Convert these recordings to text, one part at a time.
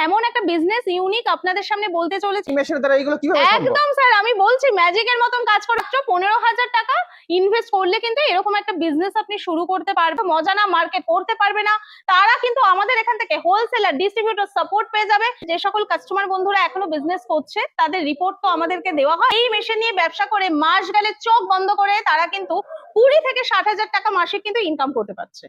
এমন একটা business unique আপনাদের সামনে বলতে চলেছি। মেশিনের দ্বারা এগুলো কিভাবে সম্ভব? একদম স্যার, আমি বলছি ম্যাজিকের মতন কাজ করে। মাত্র 15,000 টাকা ইনভেস্ট করলে কিন্তু এরকম একটা বিজনেস আপনি শুরু করতে পারবেন। মজা না, মার্কেট করতে পারবে না, তারা কিন্তু আমাদের এখান থেকে হোলসেলার, ডিস্ট্রিবিউটর সাপোর্ট পেয়ে যাবে। যে সকল কাস্টমার বন্ধুরা এখনো বিজনেস করছে তাদের রিপোর্ট তো আমাদেরকে দেওয়া হয়। এই মেশিন নিয়ে ব্যবসা করে মাস গেলে চোখ বন্ধ করে তারা কিন্তু 20 থেকে 60,000 টাকা মাসে কিন্তু ইনকাম করতে পারছে।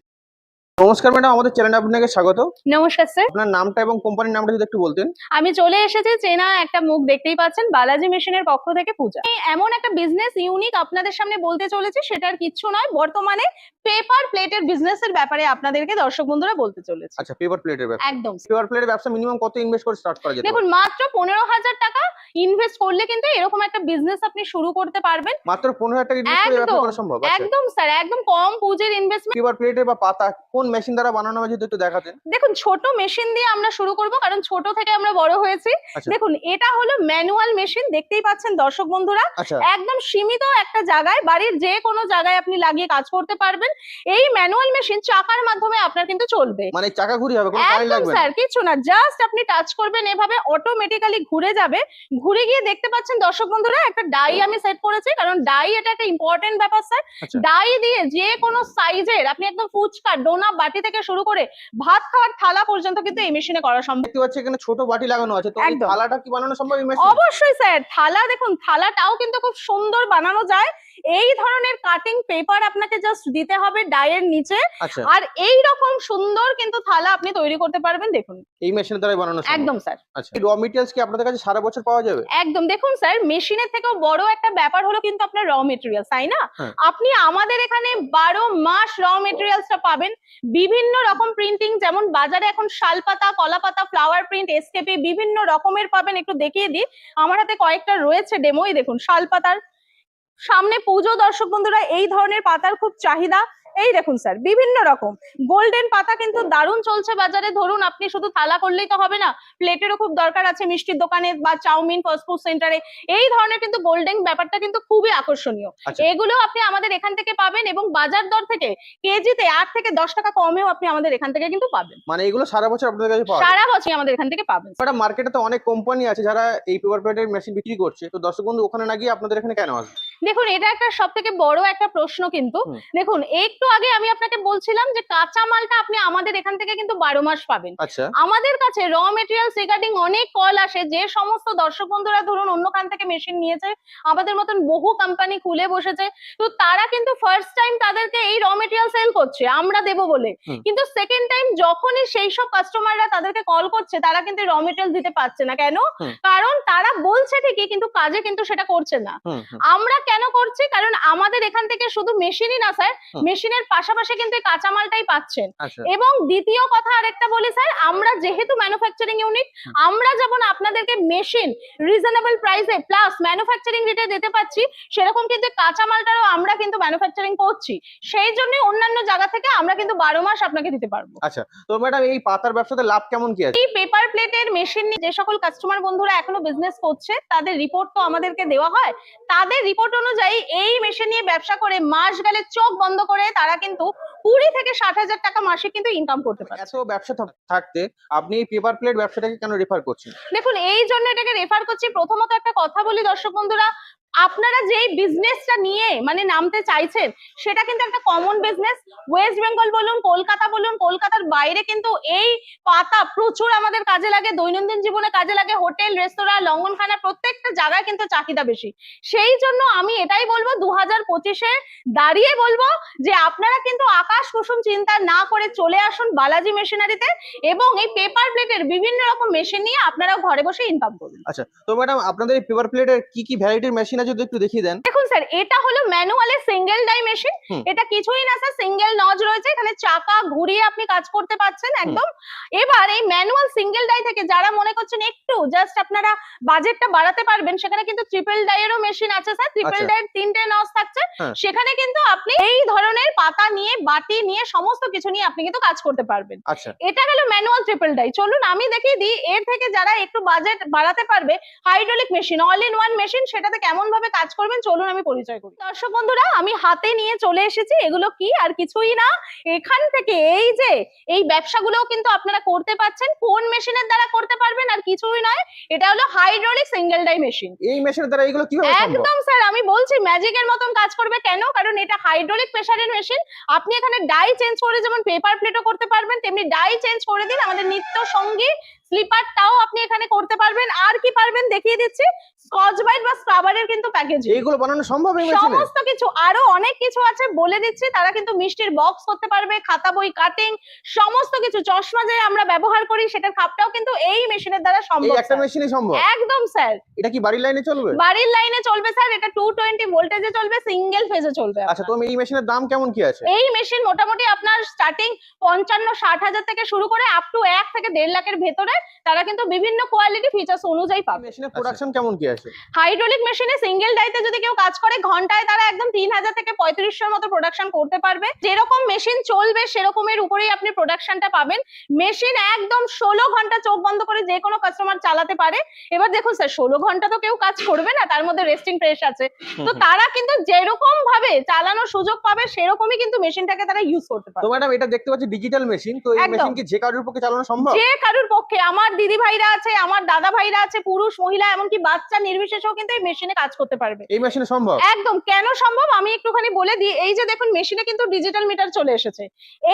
নমস্কার ম্যাডাম, আমাদের চ্যানেলে আপনাকে স্বাগত। নমস্কার স্যার, আপনার নামটা এবং কোম্পানির নামটা যদি একটু বলতেন। আমি চলে এসেছি, চেনা একটা মুখ দেখতেই পাচ্ছেন, বালাজি মেশিনের পক্ষ থেকে পূজা। এমন একটা বিজনেস ইউনিক আপনাদের সামনে বলতে চলেছি, সেটার কিচ্ছু নয়, বর্তমানে পেপার প্লেটের বিজনেসের ব্যাপারে আপনাদেরকে দর্শক বন্ধুরা বলতে চলেছে। আচ্ছা, পেপার প্লেটের ব্যবসা। একদম পেপার প্লেটের ব্যবসা মিনিমাম কত ইনভেস্ট করে স্টার্ট করা যেতে পারে? দেখুন, মাত্র 15,000 টাকা ইনভেস্ট করলে কিন্তু এরকম একটা বিজনেস আপনি শুরু করতে পারবেন। মাত্র 15,000 টাকা ইনভেস্ট করে ব্যবসা করা সম্ভব? আচ্ছা, একদম স্যার, একদম কম পুঁজির ইনভেস্টমেন্ট। পেপার প্লেটের বা পাতা কোন মেশিন দ্বারা বানানো হয় যদি একটু দেখাতেন। দেখুন, ছোট মেশিন দিয়ে আমরা শুরু করব, কারণ ছোট থেকে আমরা বড় হয়েছি। আচ্ছা। দেখুন, এটা হলো ম্যানুয়াল মেশিন, দেখতেই পাচ্ছেন দর্শক বন্ধুরা। আচ্ছা, একদম সীমিত একটা জায়গায়, বাড়ির যে কোনো জায়গায় আপনি লাগিয়ে কাজ করতে পারবেন। এই ম্যানুয়াল মেশিন চাকার মাধ্যমে আপনার কিন্তু চলবে। মানে চাকা ঘুরি হবে, কোনো কারেন্ট একদম লাগবে না? স্যার, কিছু না, জাস্ট আপনি টাচ করবেন, এভাবে অটোমেটিক্যালি ঘুরে যাবে। ঘুরে গিয়ে দেখতে পাচ্ছেন দর্শক বন্ধুরা, একটা ডাই আমি সেট করেছি, কারণ ডাই এটা একটা ইম্পর্টেন্ট ব্যাপার স্যার। আচ্ছা, ডাই দিয়ে যে কোনো সাইজের আপনি একদম ফুচকা, ডোনা, বাটি থেকে শুরু করে ভাত খাওয়ার থালা পর্যন্ত কিন্তু এই মেশিনে করা সম্ভব। দেখতে পাচ্ছি এখানে ছোট বাটি লাগানো আছে, তো এই একদম। থালাটা কি বানানো সম্ভব এই মেশিনে? অবশ্যই স্যার, থালা দেখুন, থালাটাও কিন্তু খুব সুন্দর বানানো যায়। এই ধরনের কাটিং পেপার আপনাকে জাস্ট দিতে হবে ডাইয়ের নিচে, আচ্ছা, আর এই রকম সুন্দর কিন্তু থালা আপনি তৈরি করতে পারবেন। দেখুন, এই মেশিনের দ্বারাই বানানো সম্ভব? একদম স্যার, আচ্ছা, র মেটেরিয়ালস কি আপনাদের কাছে সারা বছর পাওয়া যাবে? একদম। দেখুন স্যার, মেশিনের থেকেও বড় একটা ব্যাপার হলো কিন্তু আপনার র মেটেরিয়ালস, তাই না? হ্যাঁ। আপনি আমাদের এখানে 12 মাস র মেটেরিয়ালসটা পাবেন। বিভিন্ন রকম প্রিন্টিং, যেমন বাজারে এখন শালপাতা, কলাপাতা, ফ্লাওয়ার প্রিন্ট, এসকেপি বিভিন্ন রকমের পাবেন। একটু দেখিয়ে দিই, আমার হাতে কয়েকটা রয়েছে ডেমোই। দেখুন, শালপাতার সামনে পুজো দর্শক বন্ধুরা, এই ধরনের পাতার খুব চাহিদা। এই দেখুন স্যার, বিভিন্ন রকম গোল্ডেন পাতা কিন্তু দারুণ চলছে বাজারে। ধরুন, আপনি শুধু থালা করলেই তো হবে না, প্লেটেরও খুব দরকার আছে মিষ্টির দোকানে বা চাউমিন ফাস্টফুড সেন্টারে। এই ধরনের কিন্তু গোল্ডেন ব্যাপারটা কিন্তু খুবই আকর্ষণীয়। আচ্ছা। এগুলো আপনি আমাদের এখান থেকে পাবেন, এবং বাজার দর থেকে কেজিতে 8 থেকে 10 টাকা কমেও আপনি আমাদের এখান থেকে কিন্তু পাবেন। মানে এগুলো সারা বছর আপনাদের কাছে পাওয়া যায়? সারা বছর আমাদের এখান থেকে পাবেন। ম্যাডাম, মার্কেটে তো অনেক কোম্পানি আছে যারা এই পেপার প্লেটের মেশিন বিক্রি করছে, তো দর্শক বন্ধু ওখানে না গিয়ে আপনাদের এখানে কেন আসবে? দেখুন, এটা একটা সব থেকে বড় একটা প্রশ্ন কিন্তু। হুম। দেখুন, একটু আগে আমি আপনাকে বলছিলাম যে কাঁচা মালটা আপনি আমাদের এখান থেকে কিন্তু 12 মাস পাবেন। আচ্ছা, আমাদের কাছে র মেটেরিয়ালস রিগার্ডিং অনেক কল আসে, যে সমস্ত দর্শক বন্ধুরা ধরুন অন্য খান থেকে মেশিন নিয়েছে, আমাদের মতন বহু কোম্পানি খুলে বসেছে, তো তারা কিন্তু ফার্স্ট টাইম তাদেরকে এই র মেটেরিয়াল সেল করছে আমরা দেব বলে। হুম। কিন্তু সেকেন্ড টাইম যখনই সেই সব কাস্টমাররা তাদেরকে কল করছে, তারা কিন্তু র মেটেরিয়াল দিতে পারছে না। কেন? হুম। কারণ তারা বলছে ঠিকই, কিন্তু কাজে কিন্তু সেটা করছে না। হুম, হুম, আমরা কেন করছি? কারণ আমাদের এখান থেকে শুধু মেশিনই না স্যার, হুম। মেশিনের পাশাপাশি কিন্তু এই কাঁচামালটাই পাচ্ছেন। আচ্ছা, এবং দ্বিতীয় কথা আরেকটা বলি স্যার, আমরা যেহেতু ম্যানুফ্যাকচারিং ইউনিট, আমরা যেমন আপনাদেরকে মেশিন রিজনেবল প্রাইসে প্লাস ম্যানুফ্যাকচারিং রেটে দিতে পাচ্ছি, সেরকম কিন্তু কাঁচামালটারও আমরা কিন্তু ম্যানুফ্যাকচারিং করছি। সেই জন্য অন্যান্য জায়গা থেকে আমরা কিন্তু 12 মাস আপনাকে দিতে পারবো। আচ্ছা। তো ম্যাডাম, এই পাতার ব্যবসাতে লাভ কেমন কি আছে? এই পেপার প্লেটের মেশিন নিয়ে যে সকল কাস্টমার বন্ধুরা এখনো বিজনেস করছে তাদের রিপোর্ট তো আমাদেরকে দেওয়া হয়। তাদের রিপোর্ট অনুযায়ী এই মেশিন নিয়ে ব্যবসা করে মাস গেলে চোখ বন্ধ করে তারা কিন্তু 20 থেকে 60,000 টাকা মাসে কিন্তু ইনকাম করতে পারে। এত ব্যবসা থাকতে আপনি এই পেপার প্লেট ব্যবসাটাকে কেন রেফার করছেন? দেখুন, এই জন্য এটাকে রেফার করছি। প্রথমত একটা কথা বলি দর্শক বন্ধুরা, আপনারা যেই বিজনেসটা নিয়ে মানে নামতে চাইছেন, সেটা কিন্তু একটা কমন বিজনেস। ওয়েস্ট বেঙ্গল বলুন, কলকাতা বলুন, কলকাতার বাইরে কিন্তু এই পাতা প্রচুর আমাদের কাজে লাগে, দৈনন্দিন জীবনে কাজে লাগে। হোটেল, রেস্তোরাঁ, লঙ্গনখানা প্রত্যেকটা জায়গায় কিন্তু চাহিদা বেশি। সেই জন্য আমি এটাই বলবো, 2025-এ দাঁড়িয়ে বলবো যে আপনারা কিন্তু আকাশ কুসুম চিন্তা না করে চলে আসুন বালাজি মেশিনারিতে, এবং এই পেপার প্লেটের বিভিন্ন রকম মেশিন নিয়ে আপনারা ঘরে বসে ইনকাম করুন। আচ্ছা, তো ম্যাডাম আপনাদের এই পেপার প্লেটের কি কি ভ্যারাইটির মেশিন আছে যদি একটু দেখিয়ে দেন। দেখুন স্যার, এটা হলো ম্যানুয়ালে সিঙ্গেল ডাই মেশিন। হুম। এটা কিছুই না স্যার, সিঙ্গেল নজ রয়েছে, এখানে চাকা ঘুরিয়ে আপনি কাজ করতে পারছেন একদম। এবার এই ম্যানুয়াল সিঙ্গেল ডাই থেকে যারা মনে করছেন একটু জাস্ট আপনারা বাজেটটা বাড়াতে পারবেন, সেখানে কিন্তু ট্রিপল ডাইয়েরও মেশিন আছে স্যার। ট্রিপল আচ্ছা। ডাইয়ের 3টে নজ থাকছে। হ্যাঁ। সেখানে কিন্তু আপনি এই ধরনের পাতা নিয়ে, বাটি নিয়ে, সমস্ত কিছু নিয়ে আপনি কিন্তু কাজ করতে পারবেন। আচ্ছা, এটা গেল ম্যানুয়াল ট্রিপল ডাই। চলুন আমি দেখিয়ে দিই এর থেকে যারা একটু বাজেট বাড়াতে পারবে, hydraulic machine, all in one machine, সেটাতে কেমন ভাবে কাজ করবেন চলুন আমি পরিচয় করি। দর্শক বন্ধুরা, আমি হাতে নিয়ে চলে এসেছি, এগুলো কি আর কিছুই না, এখান থেকে এই যে এই ব্যবসাগুলোও কিন্তু আপনারা করতে পারছেন। কোন মেশিনের দ্বারা করতে পারবেন? কিছুই নয়, এটা হলো হাইড্রোলিক সিঙ্গেল ডাই মেশিন। এই মেশিনের দ্বারা এইগুলো কিভাবে সম্ভব? একদম স্যার, আমি বলছি ম্যাজিকের মতন কাজ করবে। কেন? কারণ এটা হাইড্রোলিক প্রেসারের মেশিন। আপনি এখানে ডাই চেঞ্জ করে যেমন পেপার প্লেটও করতে পারবেন, তেমনি ডাই চেঞ্জ করে দিন আমাদের নিত্য সঙ্গী স্লিপারটাও আপনি এখানে করতে পারবেন। আর কি পারবেন দেখিয়ে দিচ্ছি, স্কচ ব্রাইট বা স্ক্রাবারের কিন্তু প্যাকেজিং, এইগুলো বানানো সম্ভব এই মেশিনে? সমস্ত কিছু, আরো অনেক কিছু আছে বলে দিচ্ছি। তারা কিন্তু মিষ্টির বক্স করতে পারবে, খাতা বই কাটিং, সমস্ত কিছু। চশমা যে আমরা ব্যবহার করি সেটার খাপটাও কিন্তু এই মেশিনের দ্বারা এই সম্ভব একটা স্যার। মেশিনই সম্ভব? একদম স্যার, এটা কি বাড়ির লাইনে চলবে? বাড়ির লাইনে চলবে স্যার। এটা 220 ভোল্টেজে চলবে, সিঙ্গেল ফেজে চলবে। আচ্ছা, তো এই মেশিনের দাম কেমন কি আছে? এই মেশিন মোটামুটি আপনার স্টার্টিং 55-60 হাজার থেকে শুরু করে আপ টু 1 থেকে 1.5 লাখের ভেতরে তারা কিন্তু বিভিন্ন কোয়ালিটি ফিচার্স অনুযায়ী পাবে। মেশিনের প্রোডাকশন কেমন কি আছে? হাইড্রোলিক মেশিনে সিঙ্গেল ডাইতে যদি কেউ কাজ করে ঘন্টায় তারা একদম 3000 থেকে 3500 মতো প্রোডাকশন করতে পারবে। যেরকম মেশিন চলবে সেরকমের উপরেই আপনি প্রোডাকশনটা পাবেন। মেশিন একদম 16 ঘন্টা চোখ বন্ধ করে যে কোনো কাস্টমার চালাতে পারে। এবার দেখুন স্যার, 16 ঘন্টা তো কেউ কাজ করবে না, তার মধ্যে রেস্টিং প্রেস আছে। তো তারা কিন্তু যেরকম ভাবে চালানোর সুযোগ পাবে সেরকমই কিন্তু মেশিনটাকে তারা ইউজ করতে তো পারবে। ম্যাডাম, এটা দেখতে পাচ্ছি ডিজিটাল মেশিন, তো এই একদম। মেশিন কি যে কারোর পক্ষে চালানো সম্ভব? যে কারুর পক্ষে, আমার দিদি ভাইরা আছে, আমার দাদা ভাইরা আছে, পুরুষ মহিলা এমনকি বাচ্চা নির্বিশেষেও কিন্তু এই মেশিনে কাজ করতে পারবে। এই মেশিনে সম্ভব? একদম। কেন সম্ভব আমি একটুখানি বলে দিই। এই যে দেখুন মেশিনে কিন্তু ডিজিটাল মিটার চলে এসেছে।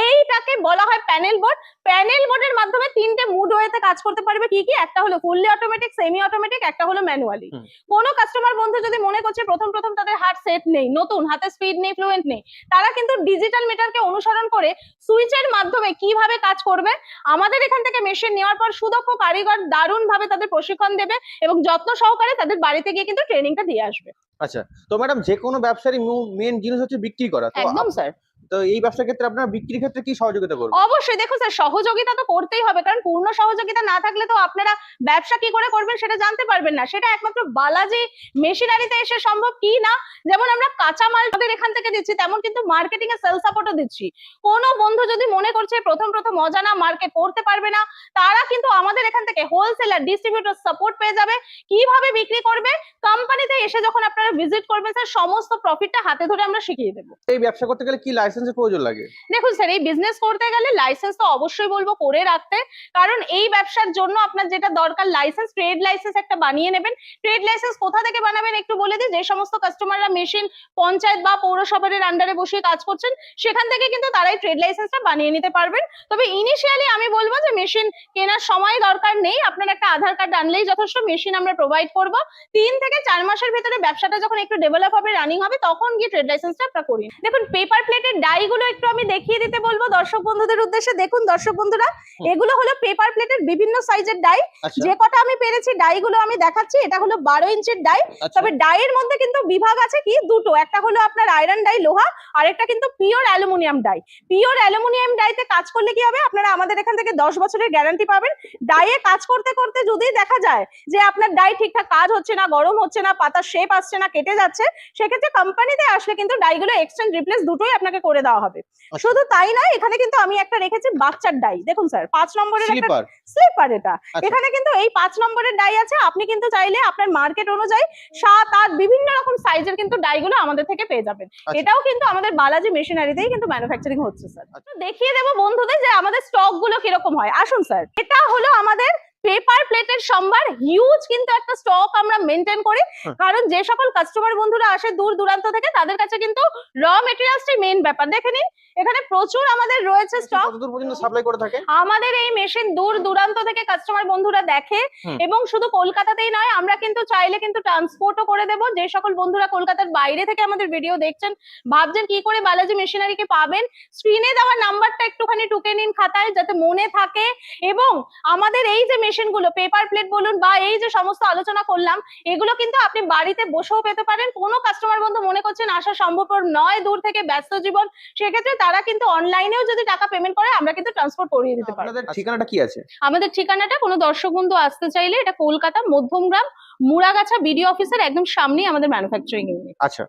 এইটাকে বলা হয় প্যানেল বোর্ড। প্যানেল বোর্ডের মাধ্যমে 3টে মুড ওয়েতে কাজ করতে পারবে। কি কি? একটা হলো ফুললি অটোমেটিক, সেমি অটোমেটিক, একটা হলো ম্যানুয়ালি। কোন কাস্টমার বন্ধু যদি মনে করছে প্রথম প্রথম তাদের হাত সেট নেই, নতুন হাতে স্পিড নেই, ফ্লুয়েন্ট নেই, তারা কিন্তু ডিজিটাল মিটারকে অনুসরণ করে সুইচের মাধ্যমে কিভাবে কাজ করবে আমাদের এখান থেকে মেশিন নেওয়ার পর সুদক্ষ কারিগর দারুণ ভাবে তাদের প্রশিক্ষণ দেবে এবং যত্ন সহকারে তাদের বাড়িতে গিয়ে কিন্তু ট্রেনিংটা দিয়ে আসবে। আচ্ছা, তো ম্যাডাম, যে কোনো ব্যবসারই মেন জিনিস হচ্ছে বিক্রি করা। তো একদম স্যার। তো এই ব্যবসার ক্ষেত্রে আপনারা বিক্রির ক্ষেত্রে কি সহযোগিতা করবেন? অবশ্যই দেখুন স্যার, সহযোগিতা তো করতেই হবে, কারণ পূর্ণ সহযোগিতা না থাকলে তো আপনারা ব্যবসা কি করে করবেন সেটা জানতে পারবেন না। সেটা একমাত্র বালাজি মেশিনারিতে এসে সম্ভব। কি না, যেমন আমরা কাঁচামাল তাদের এখান থেকে দিচ্ছি, তেমন কিন্তু মার্কেটিং এ সেল সাপোর্টও দিচ্ছি। কোনো বন্ধু যদি মনে করছে প্রথম প্রথম অজানা মার্কেট করতে পারবে না, তারা কিন্তু আমাদের এখান থেকে হোলসেলার ডিস্ট্রিবিউটর সাপোর্ট পেয়ে যাবে। কিভাবে বিক্রি করবে কোম্পানিতে এসে যখন আপনারা ভিজিট করবেন স্যার, সমস্ত প্রফিটটা হাতে ধরে আমরা শিখিয়ে দেবো। এই ব্যবসা করতে গেলে কি লাইসেন্সের প্রয়োজন লাগে? দেখুন স্যার, এই বিজনেস করতে গেলে লাইসেন্স তো অবশ্যই বলবো করে রাখতে, কারণ এই ব্যবসার জন্য আপনার যেটা দরকার লাইসেন্স, ট্রেড লাইসেন্স একটা বানিয়ে নেবেন। ট্রেড লাইসেন্স কোথা থেকে বানাবেন একটু বলে দিই। যে সমস্ত কাস্টমাররা মেশিন পঞ্চায়েত বা পৌরসভার আন্ডারে বসে কাজ করছেন সেখান থেকে কিন্তু তারাই ট্রেড লাইসেন্সটা বানিয়ে নিতে পারবেন। তবে ইনিশিয়ালি আমি বলবো যে মেশিন কেনার সময় দরকার নেই, আপনার একটা আধার কার্ড আনলেই যথেষ্ট। মেশিন আমরা প্রোভাইড করব। 3 থেকে 4 মাসের ভিতরে ব্যবসাটা যখন একটু ডেভেলপ হবে, রানিং হবে, তখন গিয়ে ট্রেড লাইসেন্সটা আপনারা করি। দেখুন পেপার প্লেটের ডাইগুলো একটু আমি দেখিয়ে দিতে বলবো দর্শক বন্ধুদের উদ্দেশ্যে। দেখুন দর্শক বন্ধুরা, এগুলো হলো পেপার প্লেটের বিভিন্ন সাইজের ডাই। আচ্ছা, যে কটা আমি পেরেছি ডাইগুলো আমি দেখাচ্ছি। এটা হলো 12 ইঞ্চির ডাই। আচ্ছা। তবে ডাইয়ের মধ্যে কিন্তু বিভাগ আছে কি দুটো, একটা হলো আপনার আয়রন ডাই লোহা, আর একটা কিন্তু pure aluminium die. Pure aluminium ডাইতে কাজ করলে কি হবে, আপনারা আমাদের এখান থেকে 10 বছরের গ্যারান্টি পাবেন। ডাইয়ে কাজ করতে করতে যদি দেখা যায় যে আপনার ডাই ঠিকঠাক কাজ হচ্ছে না, গরম হচ্ছে না, পাতার শেপ আসছে না, কেটে যাচ্ছে, সেক্ষেত্রে কোম্পানিতে আসলে কিন্তু ডাইগুলো এক্সচেঞ্জ রিপ্লেস দুটোই আপনাকে করে দেওয়া হবে। শুধু তাই নয়, এখানে কিন্তু আমি একটা রেখেছি বাচ্চার ডাই। দেখুন স্যার 5 নম্বরের একটা স্লিপার। স্লিপার এটা। আচ্ছা। এখানে কিন্তু এই 5 নম্বরের ডাই আছে। আপনি কিন্তু চাইলে আপনার মার্কেট অনুযায়ী 7, 8 বিভিন্ন রকম সাইজের কিন্তু ডাইগুলো আমাদের থেকে পেয়ে যাবেন। আচ্ছা। এটাও কিন্তু আমাদের বালাজি মেশিনারিতেই কিন্তু ম্যানুফ্যাকচারিং হচ্ছে স্যার। তো দেখিয়ে দেবো বন্ধুদের যে আমাদের স্টক গুলো কিরকম হয়। আসুন স্যার, এটা হলো আমাদের পেপার প্লেটের সম্ভার। হিউজ কিন্তু একটা স্টক আমরা মেনটেন করি, কারণ যে সকল কাস্টমার বন্ধুরা আসে দূর দূরান্ত থেকে তাদের কাছে কিন্তু র মেটেরিয়ালসটাই মেইন ব্যাপার। দেখে নিন এখানে প্রচুর আমাদের রয়েছে স্টক। কতদূর পর্যন্ত সাপ্লাই করে থাকে? আমাদের এই মেশিন দূর দূরান্ত থেকে কাস্টমার বন্ধুরা দেখে, এবং শুধু কলকাতাতেই নয়, আমরা কিন্তু চাইলে কিন্তু ট্রান্সপোর্টও করে দেব। যে সকল বন্ধুরা কলকাতার বাইরে থেকে আমাদের ভিডিও দেখছেন, ভাবছেন কি করে বালাজি মেশিনারিকে পাবেন, স্ক্রিনে দেওয়া নাম্বারটা একটুখানি টুকে নিন খাতায়, যাতে মনে থাকে। এবং আমাদের এই যে মেশিনগুলো পেপার প্লেট বলুন বা এই যে সমস্ত আলোচনা করলাম, এগুলো কিন্তু আপনি বাড়িতে বসেও পেতে পারেন। কোনো কাস্টমার বন্ধু মনে করছেন আসা সম্ভবপর নয়, দূর থেকে ব্যস্ত জীবন, সেক্ষেত্রে তারা কিন্তু অনলাইনেও যদি টাকা পেমেন্ট করে আমরা কিন্তু ট্রান্সপোর্ট করিয়ে দিতে পারি। আপনাদের ঠিকানাটা কি আছে? আমাদের ঠিকানাটা কোনো দর্শক বন্ধু আসতে চাইলে এটা কলকাতা মধ্যমগ্রাম মুড়াগাছা বিডিও অফিসের একদম সামনেই আমাদের ম্যানুফ্যাকচারিং ইউনিট। আচ্ছা,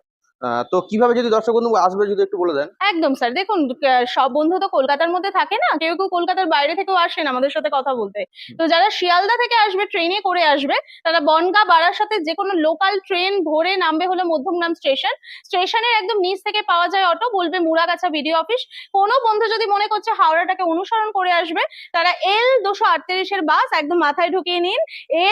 তো কিভাবে যদি দর্শক বন্ধু আসবে যদি একটু বলে দেন। একদম স্যার, দেখুন সব বন্ধু তো কলকাতার মধ্যে থাকে না, কেউ কেউ কলকাতার বাইরে থেকেও আসেন আমাদের সাথে কথা বলতে। তো যারা শিয়ালদা থেকে আসবে, ট্রেনে করে আসবে, তারা বনগাঁ বারাসাতে যে কোনো লোকাল ট্রেন ধরে নামবে হলো মধ্যমগ্রাম স্টেশন। স্টেশনের একদম নিচ থেকে পাওয়া যায় অটো, বলবে মুড়াগাছা বিডিও অফিস। কোনো বন্ধু যদি মনে করছে হাওড়াটাকে অনুসরণ করে আসবে, তারা L238 এর বাস একদম মাথায় ঢুকিয়ে নিন।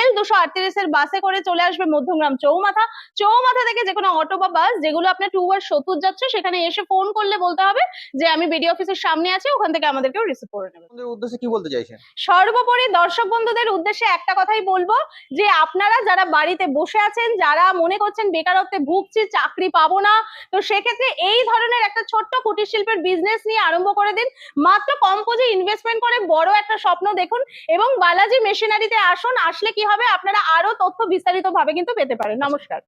L238 এর বাসে করে চলে আসবে মধ্যমগ্রাম চৌমাথা। চৌমাথা থেকে যে কোনো অটো বা বাস যেগুলো আপনার টুয়ার্ড সত্তর যাচ্ছে, সেখানে এসে ফোন করলে বলতে হবে যে আমি বিডিও অফিসের সামনে আছি, ওখান থেকে আমাদেরকেও রিসিভ করে নেবে। বন্ধুদের উদ্দেশ্যে কি বলতে চাইছেন? সর্বোপরি দর্শক বন্ধুদের উদ্দেশ্যে একটা কথাই বলবো, যে আপনারা যারা বাড়িতে বসে আছেন, যারা মনে করছেন বেকারত্বে ভুগছি, চাকরি পাবো না, তো সেক্ষেত্রে এই ধরনের একটা ছোট্ট কুটির শিল্পের বিজনেস নিয়ে আরম্ভ করে দিন। মাত্র কম পুঁজি ইনভেস্টমেন্ট করে বড় একটা স্বপ্ন দেখুন এবং বালাজি মেশিনারিতে আসুন। আসলে কি হবে, আপনারা আরো তথ্য বিস্তারিত ভাবে কিন্তু পেতে পারেন। নমস্কার।